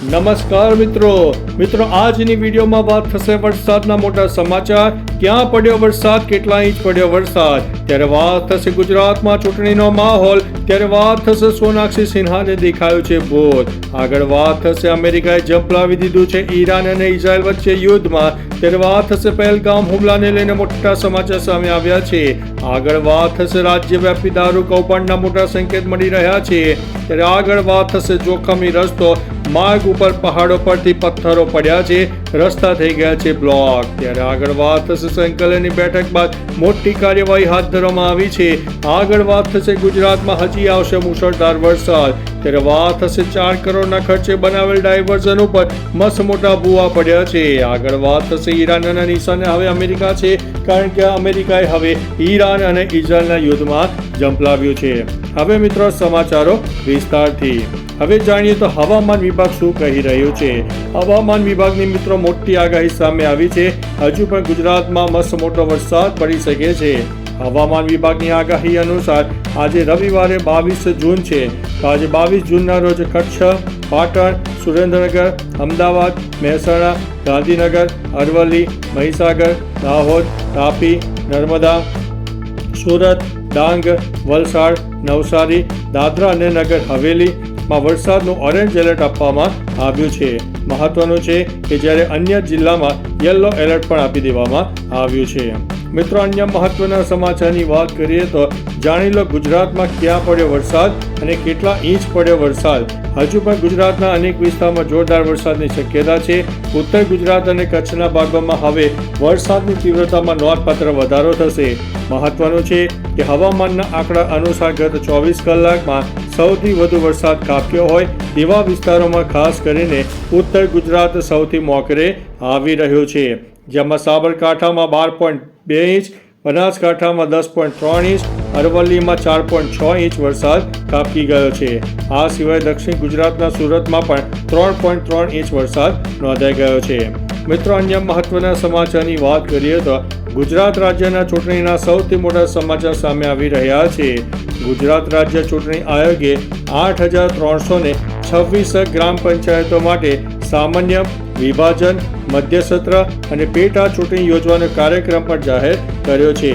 નમસ્કાર મિત્રો આજની વિડીયોમાં વાત થશે વરસાદના મોટા સમાચાર. ક્યાં પડ્યો વરસાદ, કેટલા ઇંચ પડ્યો વરસાદ, ત્યારે વાત થશે ગુજરાતમાં ચૂંટણીનો માહોલ, ત્યારે વાત થશે સોનાક્ષી સિન્હાને દેખાયું છે ભૂત, આગળ વાત થશે અમેરિકાએ ઝંપલાવી દીધું છે ઈરાન અને ઇઝરાયલ વચ્ચે યુદ્ધમાં, ત્યારે વાત થશે પહેલગામ હુમલાને લઈને મોટા સમાચાર સામે આવ્યા છે, આગળ વાત થશે રાજ્યવ્યાપી દારૂ કૌભાંડના મોટા સંકેત મળી રહ્યા છે, ત્યારે આગળ વાત થશે જોખમી રસ્તો, માર્ગ ઉપર પહાડો પરથી પથ્થરો પડ્યા છે, રસ્તા થઈ ગયા છે બ્લોક, ત્યારે આગળ વાત થશે સંકલનની બેઠક બાદ મોટી કાર્યવાહી હાથ ધરવામાં આવી છે, આગળ વાત થશે ગુજરાતમાં હજી આવશે મુશળધાર વરસાદ, ત્યારે વાત થશે 4 કરોડના ખર્ચે બનાવેલ ડાયવર્ઝન ઉપર મસ્ત મોટા ભૂવા પડ્યા છે, આગળ વાત થશે ઈરાનના નિશાને હવે અમેરિકા છે, કારણ કે અમેરિકાએ હવે ઈરાન અને ઇઝરાયલના યુદ્ધમાં ઝંપલાવ્યું છે. હવે મિત્રો સમાચારો વિસ્તારથી. હવે જાણીએ તો હવામાન વિભાગ શું કહી રહ્યું છે. હવામાન વિભાગની મિત્રો મોટી આગાહી સામે આવી છે. હજુ પણ ગુજરાતમાં મસ્ત મોટો વરસાદ પડી શકે છે. હવામાન વિભાગની આગાહી અનુસાર આજે રવિવારે 22 જૂન છે, તો આજે 22 જૂનના રોજ કચ્છ, પાટણ, સુરેન્દ્રનગર, અમદાવાદ, મહેસાણા, ગાંધીનગર, અરવલ્લી, મહીસાગર, દાહોદ, તાપી, નર્મદા, સુરત, ડાંગ, વલસાડ, નવસારી, દાદરા અને નગર હવેલી માં વરસાદનું ઓરેન્જ એલર્ટ આપવામાં આવ્યું છે. મહત્વનું છે કે જ્યારે અન્ય જિલ્લામાં યલો એલર્ટ પણ આપી દેવામાં આવ્યું છે. મિત્રો અન્ય મહત્વના સમાચારની વાત કરીએ તો જાણી લો ગુજરાતમાં ક્યાં પડ્યો વરસાદ અને કેટલા ઇંચ પડ્યો વરસાદ. હજુ પણ ગુજરાતના અનેક વિસ્તારમાં જોરદાર વરસાદની શક્યતા છે. ઉત્તર ગુજરાત અને કચ્છના ભાગોમાં હવે વરસાદની તીવ્રતામાં નોંધપાત્ર વધારો થશે. મહત્વનું છે કે હવામાનના આંકડા અનુસાર ગત 24 કલાકમાં સૌથી વધુ વરસાદ ખાબક્યો હોય તેવા વિસ્તારોમાં ખાસ કરીને ઉત્તર ગુજરાત સૌથી મોખરે આવી રહ્યું છે, જેમાં સાબરકાંઠામાં 12.2 ઇંચ, બનાસકાંઠામાં 10.3 ઇંચ, અરવલ્લીમાં 4.6 ઇંચ વરસાદ ખાબકી ગયો છે. આ સિવાય દક્ષિણ ગુજરાતના સુરતમાં પણ 3.3 ઇંચ વરસાદ નોંધાઈ ગયો છે. મિત્રો અન્ય મહત્વના સમાચારની વાત કરીએ તો ગુજરાત રાજ્યના ચૂંટણીના સૌથી મોટા સમાચાર સામે આવી રહ્યા છે. ગુજરાત રાજ્ય ચૂંટણી આયોગે 8,326 ગ્રામ પંચાયતો માટે સામાન્ય, વિભાજન, મધ્યસત્ર અને પેટા ચૂંટણી યોજવાનો કાર્યક્રમ પણ જાહેર કર્યો છે,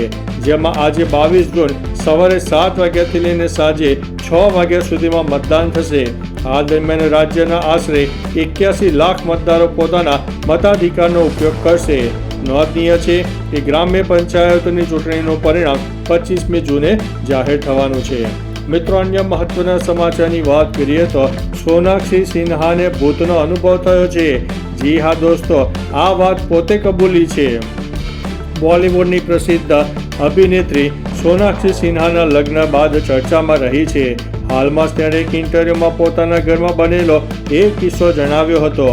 જેમાં આજે 22 જૂન સવારે 7 વાગ્યાથી લઈને સાંજે 6 વાગ્યા સુધીમાં મતદાન થશે. આ દરમિયાન રાજ્યના આશરે 81 લાખ મતદારો પોતાના મતાધિકારનો ઉપયોગ કરશે. નોંધનીય છે કે ગ્રામ્ય પંચાયતોની ચૂંટણીનું પરિણામ 25મી જૂને જાહેર થવાનું છે. મિત્રો અન્ય મહત્વના સમાચારની વાત કરીએ તો સોનાક્ષી સિન્હાને ભૂતનો અનુભવ થયો છે. જી હા દોસ્તો, આ વાત પોતે કબૂલી છે. બોલિવૂડની પ્રસિદ્ધ અભિનેત્રી સોનાક્ષી સિન્હાના લગ્ન બાદ ચર્ચામાં રહી છે. હાલમાં તેણે એક ઇન્ટરવ્યુમાં પોતાના ઘરમાં બનેલો એક કિસ્સો જણાવ્યો હતો.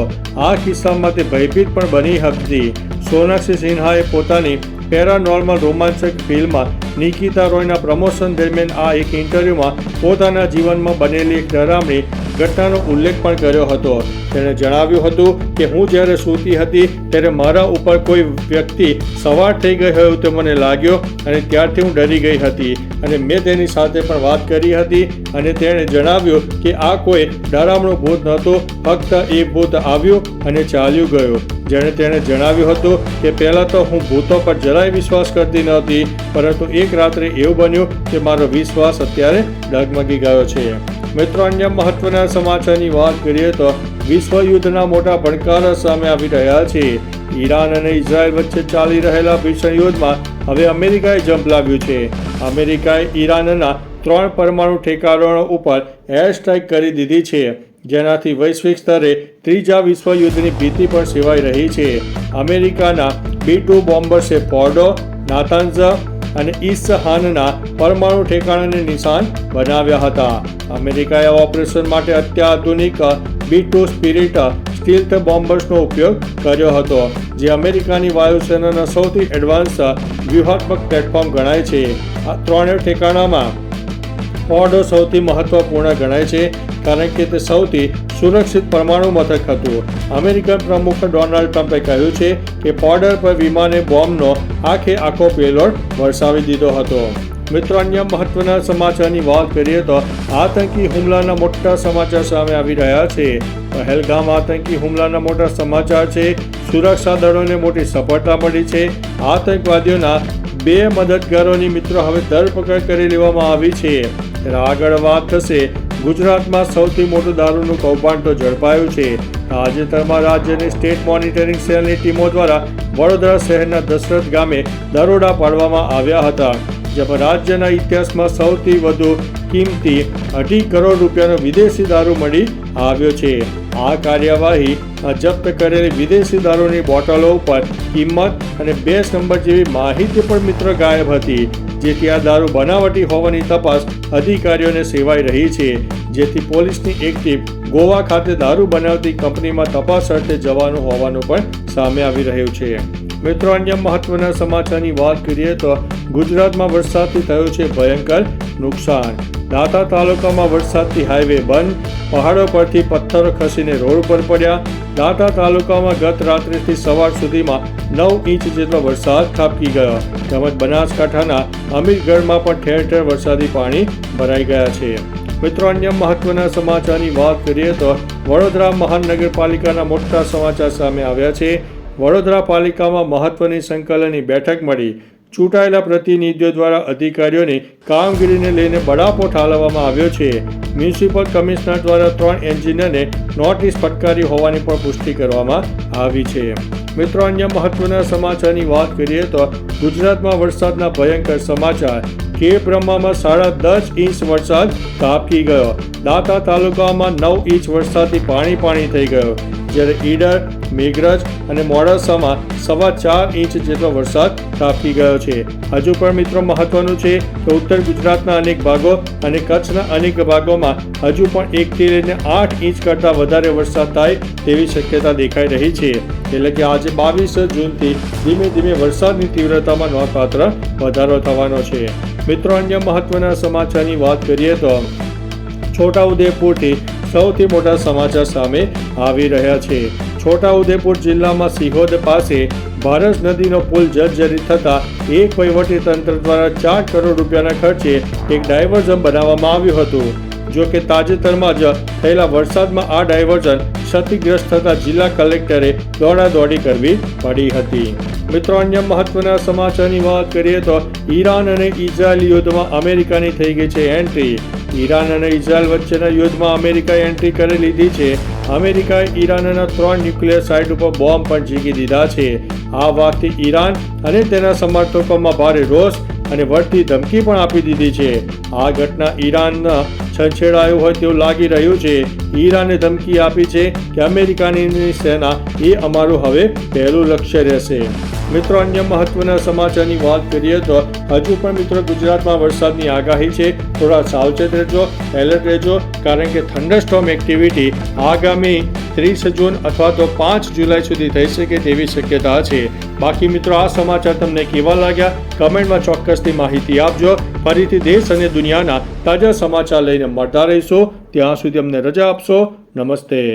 આ કિસ્સામાં તે ભયભીત પણ બની હતી. સોનાક્ષી સિન્હાએ પોતાની પેરાનોર્મલ રોમાંચક ફિલ્મ નિકિતા રોયના પ્રમોશન દરમિયાન આ એક ઇન્ટરવ્યુમાં પોતાના જીવનમાં બનેલી એક ડરામણી ઘટનાનો ઉલ્લેખ પણ કર્યો હતો. તેણે જણાવ્યું હતું કે હું જ્યારે સૂતી હતી ત્યારે મારા ઉપર કોઈ વ્યક્તિ સવાર થઈ ગઈ હોય તો મને લાગ્યો અને ત્યારથી હું ડરી ગઈ હતી અને મેં તેની સાથે પણ વાત કરી હતી અને તેણે જણાવ્યું કે આ કોઈ ડરામણું ભૂત નહોતું, ફક્ત એ ભૂત આવ્યું અને ચાલ્યું ગયું. જેણે તેણે જણાવ્યું હતું કે પહેલાં તો હું ભૂતો પર જરાય વિશ્વાસ કરતી નહોતી, પરંતુ એક રાત્રે એવું બન્યું કે મારો વિશ્વાસ અત્યારે ડગમગી ગયો છે. મિત્રો અન્ય મહત્વના સમાચારની વાત કરીએ તો વિશ્વયુદ્ધના મોટા પડકારો સામે આવી રહ્યા છે. ઈરાન અને ઇઝરાયલ વચ્ચે ચાલી રહેલા ભીષણ યુદ્ધમાં હવે અમેરિકાએ ઝંપલાવ્યું છે. અમેરિકાએ ઈરાનના 3 પરમાણુ ઠેકાણો ઉપર એર સ્ટ્રાઇક કરી દીધી છે, જેનાથી વૈશ્વિક સ્તરે ત્રીજા વિશ્વયુદ્ધની ભીતિ પણ સેવાઈ રહી છે. અમેરિકાના B-2 બોમ્બર્સે ફોર્ડો, નાતાન્ઝ અને ઇસ્ફહાનના પરમાણુ ઠેકાણાને નિશાન બનાવ્યા હતા. અમેરિકાએ ઓપરેશન માટે અત્યાધુનિક B-2 સ્પિરિટ સ્ટીલ્થ બોમ્બર્સનો ઉપયોગ કર્યો હતો, જે અમેરિકાની વાયુસેનાના સૌથી એડવાન્સ વ્યૂહાત્મક પ્લેટફોર્મ ગણાય છે. આ 3 ઠેકાણામાં ફોર્ડો સૌથી મહત્વપૂર્ણ ગણાય છે, કારણ કે તે સૌથી સુરક્ષિત પરમાણુ મથક હતું. અમેરિકન પ્રમુખ ડોનાલ્ડ ટ્રમ્પે કહ્યું છે કે ફોર્ડર પર વિમાને બોમ્બનો આખો પેલોડ વરસાવી દીધો હતો. મિત્રો અન્ય મહત્વના સમાચારની વાત કરીએ તો આતંકી હુમલાના મોટા સમાચાર સામે આવી રહ્યા છે. પહેલગામ આતંકી હુમલાના મોટા સમાચાર છે. સુરક્ષા દળોને મોટી સફળતા મળી છે. આતંકવાદીઓના 2 મદદગારોની મિત્રો હવે ધરપકડ કરી લેવામાં આવી છે. ત્યારે આગળ વાત થશે ગુજરાતમાં સૌથી મોટું દારૂનું કૌભાંડ તો ઝડપાયું છે. તાજેતરમાં રાજ્યની સ્ટેટ મોનિટરિંગ સેલની ટીમો દ્વારા વડોદરા શહેરના દશરથ ગામે દરોડા પાડવામાં આવ્યા હતા, જેમાં રાજ્યના ઇતિહાસમાં સૌથી વધુ કિંમતી 2.5 કરોડ રૂપિયાનો વિદેશી દારૂ મળી આવ્યો છે. આ કાર્યવાહી જપ્ત કરેલી વિદેશી દારૂની બોટલો ઉપર કિંમત અને બેચ નંબર જેવી માહિતી પણ મિત્રો ગાયબ હતી, જેથી આ દારૂ બનાવટી હોવાની તપાસ અધિકારીઓને સેવાઈ રહી છે. જેથી પોલીસની એક ટીમ ગોવા ખાતે દારૂ બનાવતી કંપનીમાં તપાસ અર્થે જવાનું હોવાનું પણ સામે આવી રહ્યું છે. મિત્રો અન્ય મહત્વના સમાચારની વાત કરીએ તો ગુજરાતમાં વરસાદથી થયું છે ભયંકર નુકસાન. દાંતા તાલુકામાં વરસાદથી હાઈવે બંધ, પહાડો પરથી પથ્થરો ખસીને રોડ પર પડ્યા. દાંતા તાલુકામાં ગત રાત્રિથી સવાર સુધીમાં 9 ઇંચ જેટલો વરસાદ ખાબકી ગયો. તેમજ બનાસકાંઠાના અમીરગઢમાં પણ ઠેર ઠેર વરસાદી પાણી ભરાઈ ગયા છે. મિત્રો અન્ય મહત્વના સમાચારની વાત કરીએ તો વડોદરા મહાનગરપાલિકાના મોટા સમાચાર સામે આવ્યા છે. વડોદરા પાલિકામાં મહત્વની સંકલનની બેઠક મળી. ચૂંટાયેલા પ્રતિનિધિઓ દ્વારા અધિકારીઓની કામગીરીને લઈને બળાપો ઠાલવવામાં આવ્યો છે. મ્યુનિસિપલ કમિશનર દ્વારા 3 એન્જિનિયરને નોટિસ ફટકારી હોવાની પણ પુષ્ટિ કરવામાં આવી છે. મિત્રો અન્ય મહત્વના સમાચારની વાત કરીએ તો ગુજરાતમાં વરસાદના ભયંકર સમાચાર. ખેડબ્રહ્મામાં 10.5 ઇંચ વરસાદ ખાબકી ગયો. દાંતા તાલુકામાં 9 ઇંચ વરસાદથી પાણી થઈ ગયો, જ્યારે ઈડર, મેઘરજ અને મોડાસામાં 4.25 ઇંચ જેટલો વરસાદ ખાબકી ગયો છે. હજુ પણ મિત્રો મહત્વનું છે કે ઉત્તર ગુજરાતના અનેક ભાગો અને કચ્છના અનેક ભાગોમાં હજુ પણ 1 થી લઈને 8 ઇંચ કરતાં વધારે વરસાદ થાય તેવી શક્યતા દેખાઈ રહી છે. એટલે કે આજે 22 જૂનથી ધીમે ધીમે વરસાદની તીવ્રતામાં નોંધપાત્ર વધારો થવાનો છે. મિત્રો અન્ય મહત્વના સમાચારની વાત કરીએ તો છોટાઉદેપુરથી સૌથી મોટા સમાચાર સામે આવી રહ્યા છે. છોટાઉદેપુર જિલ્લામાં સિહોદ પાસે ભારત નદીનો પુલ જર્જરિત થતાં એક વહીવટી તંત્ર દ્વારા 4 કરોડ રૂપિયાના ખર્ચે એક ડાયવર્ઝન બનાવવામાં આવ્યું હતું. જો કે તાજેતરમાં જ થયેલા વરસાદમાં આ ડાયવર્ઝન ક્ષતિગ્રસ્ત થતાં જિલ્લા કલેક્ટરે દોડાદોડી કરવી પડી હતી. મિત્રો અન્ય મહત્વના સમાચારની વાત કરીએ તો ઈરાન અને ઇઝરાયલ યુદ્ધમાં અમેરિકાની થઈ ગઈ છે એન્ટ્રી. ઈરાન અને ઇઝરાયલ વચ્ચેના યુદ્ધમાં અમેરિકાએ એન્ટ્રી કરી લીધી છે. અમેરિકાએ ઈરાનના 3 ન્યુક્લિયર સાઇટ ઉપર બોમ્બ પણ ઝીકી દીધા છે. આ વાતથી ઈરાન અને તેના સમર્થકોમાં ભારે રોષ અને વળતી ધમકી પણ આપી દીધી છે. આ ઘટના ઈરાનના છંછેડાયું હોય તેવું લાગી રહ્યું છે. ઈરાને ધમકી આપી છે કે અમેરિકાની સેના એ અમારું હવે પહેલું લક્ષ્ય રહેશે. મિત્રો અન્ય મહત્વના સમાચારની વાત કરીએ તો હજુ પણ મિત્રો ગુજરાતમાં વરસાદની આગાહી છે. થોડા સાવચેત રહેજો, એલર્ટ રહેજો, કારણ કે થંડરસ્ટોર્મ એક્ટિવિટી આગામી 30 જૂન અથવા તો 5 જુલાઈ સુધી થઈ શકે તેવી શક્યતા છે. બાકી મિત્રો આ સમાચાર તમને કેવા લાગ્યા કમેન્ટમાં ચોક્કસથી માહિતી આપજો. ફરીથી દેશ અને દુનિયાના તાજા સમાચાર લઈને મળતા રહીશું. ત્યાં સુધી અમને રજા આપશો. નમસ્તે.